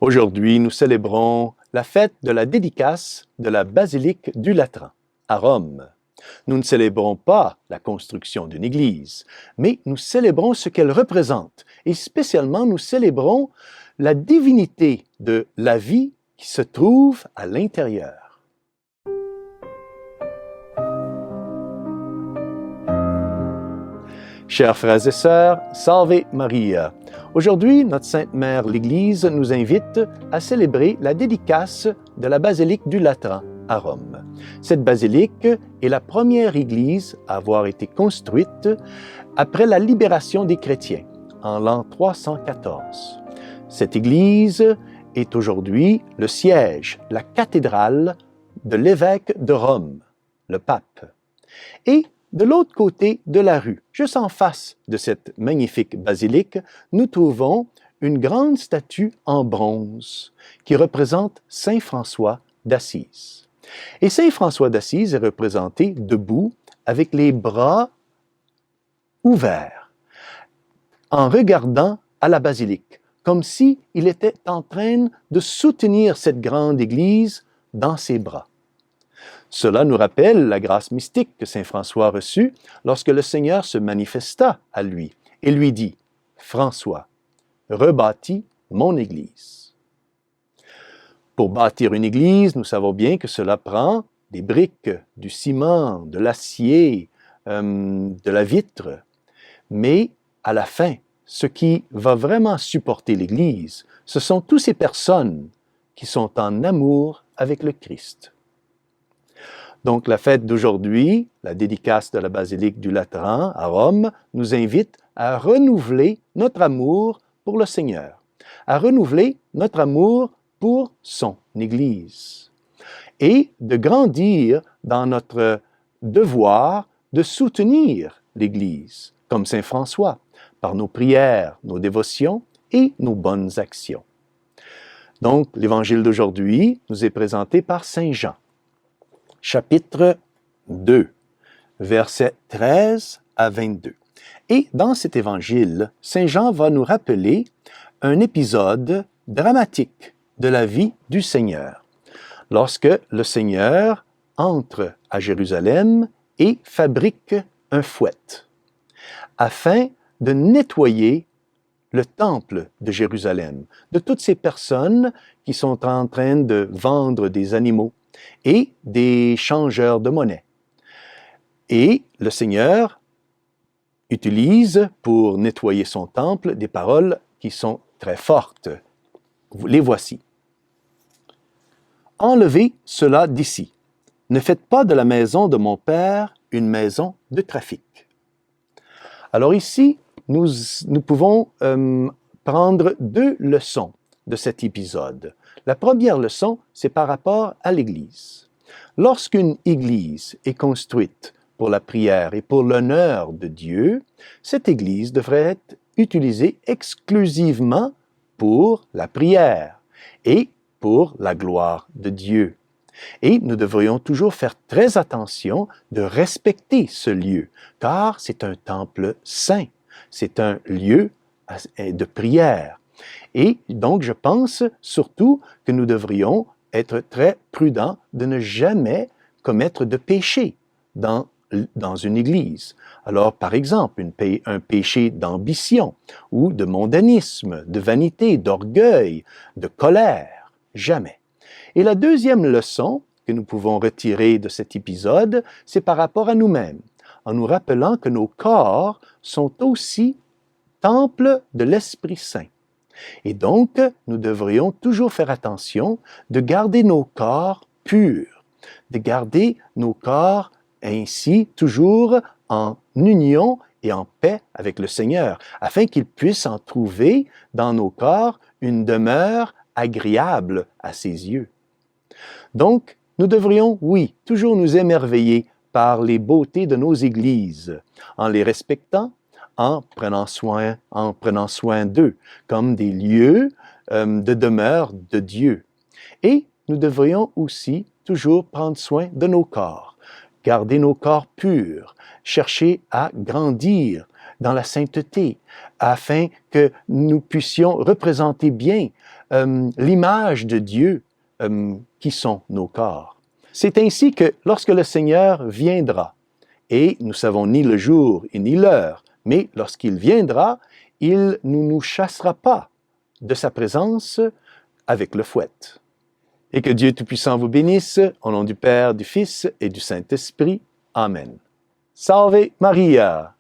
Aujourd'hui, nous célébrons la fête de la dédicace de la basilique du Latran, à Rome. Nous ne célébrons pas la construction d'une église, mais nous célébrons ce qu'elle représente, et spécialement nous célébrons la divinité de la vie qui se trouve à l'intérieur. Chers frères et sœurs, Salve Maria! Aujourd'hui, notre Sainte Mère l'Église nous invite à célébrer la dédicace de la basilique du Latran à Rome. Cette basilique est la première église à avoir été construite après la libération des chrétiens en l'an 314. Cette église est aujourd'hui le siège, la cathédrale de l'évêque de Rome, le pape. Et de l'autre côté de la rue, juste en face de cette magnifique basilique, nous trouvons une grande statue en bronze qui représente Saint François d'Assise. Et Saint François d'Assise est représenté debout avec les bras ouverts, en regardant à la basilique, comme s'il était en train de soutenir cette grande église dans ses bras. Cela nous rappelle la grâce mystique que Saint François reçut lorsque le Seigneur se manifesta à lui et lui dit « François, rebâtis mon Église ». Pour bâtir une église, nous savons bien que cela prend des briques, du ciment, de l'acier, de la vitre. Mais à la fin, ce qui va vraiment supporter l'église, ce sont toutes ces personnes qui sont en amour avec le Christ. Donc, la fête d'aujourd'hui, la dédicace de la basilique du Latran à Rome, nous invite à renouveler notre amour pour le Seigneur, à renouveler notre amour pour son Église et de grandir dans notre devoir de soutenir l'Église, comme Saint François, par nos prières, nos dévotions et nos bonnes actions. Donc, l'Évangile d'aujourd'hui nous est présenté par Saint Jean. Chapitre 2, versets 13 à 22. Et dans cet évangile, Saint Jean va nous rappeler un épisode dramatique de la vie du Seigneur, lorsque le Seigneur entre à Jérusalem et fabrique un fouet, afin de nettoyer le temple de Jérusalem, de toutes ces personnes qui sont en train de vendre des animaux et des changeurs de monnaie. Et le Seigneur utilise pour nettoyer son temple des paroles qui sont très fortes. Les voici. « Enlevez cela d'ici. Ne faites pas de la maison de mon Père une maison de trafic. » Alors ici, nous pouvons prendre deux leçons de cet épisode. La première leçon, c'est par rapport à l'Église. Lorsqu'une Église est construite pour la prière et pour l'honneur de Dieu, cette Église devrait être utilisée exclusivement pour la prière et pour la gloire de Dieu. Et nous devrions toujours faire très attention de respecter ce lieu, car c'est un temple saint, c'est un lieu de prière. Et donc, je pense surtout que nous devrions être très prudents de ne jamais commettre de péché dans une église. Alors, par exemple, un péché d'ambition ou de mondanisme, de vanité, d'orgueil, de colère, jamais. Et la deuxième leçon que nous pouvons retirer de cet épisode, c'est par rapport à nous-mêmes, en nous rappelant que nos corps sont aussi temples de l'Esprit Saint. Et donc, nous devrions toujours faire attention de garder nos corps purs, de garder nos corps ainsi toujours en union et en paix avec le Seigneur, afin qu'il puisse en trouver dans nos corps une demeure agréable à ses yeux. Donc, nous devrions, oui, toujours nous émerveiller par les beautés de nos églises, en les respectant, en prenant soin d'eux, comme des lieux de demeure de Dieu. Et nous devrions aussi toujours prendre soin de nos corps, garder nos corps purs, chercher à grandir dans la sainteté, afin que nous puissions représenter bien l'image de Dieu qui sont nos corps. C'est ainsi que lorsque le Seigneur viendra, et nous savons ni le jour et ni l'heure, mais lorsqu'il viendra, il ne nous chassera pas de sa présence avec le fouet. Et que Dieu Tout-Puissant vous bénisse, au nom du Père, du Fils et du Saint-Esprit. Amen. Salve Maria!